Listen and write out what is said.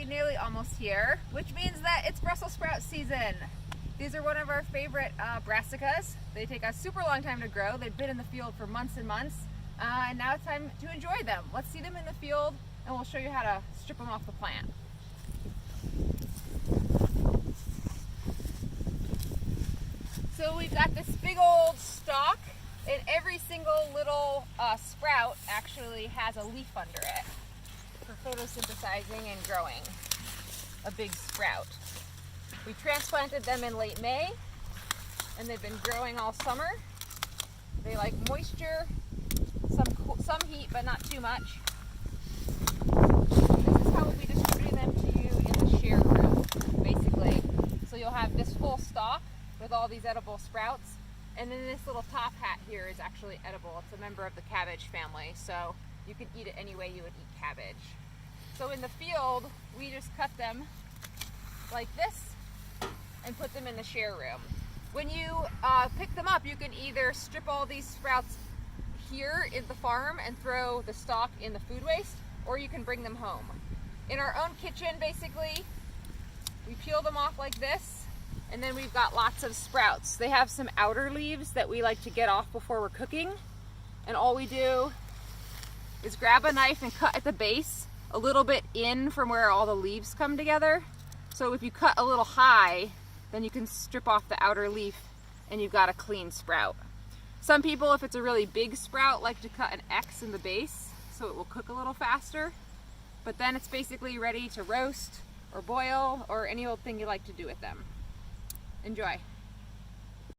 nearly almost here, which means that it's Brussels sprout season. These are one of our favorite brassicas. They take a super long time to grow. They've been in the field for months and months, and now it's time to enjoy them. Let's see them in the field, and we'll show you how to strip them off the plant. So we've got this big old stalk, and every single little sprout actually has a leaf under it for photosynthesizing and growing a big sprout. We transplanted them in late May, and they've been growing all summer. They like moisture, some heat, but not too much. This is how we'll be distributing them to you in the share room, basically. So you'll have this full stalk with all these edible sprouts, and then this little top hat here is actually edible. It's a member of the cabbage family, so you can eat it any way you would eat cabbage. So in the field, we just cut them like this and put them in the share room. When you pick them up, you can either strip all these sprouts here in the farm and throw the stalk in the food waste, or you can bring them home. In our own kitchen, basically, we peel them off like this, and then we've got lots of sprouts. They have some outer leaves that we like to get off before we're cooking, and all we do is grab a knife and cut at the base a little bit in from where all the leaves come together. So if you cut a little high, then you can strip off the outer leaf and you've got a clean sprout. Some people, if it's a really big sprout, like to cut an X in the base so it will cook a little faster, but then it's basically ready to roast or boil or any old thing you like to do with them. Enjoy.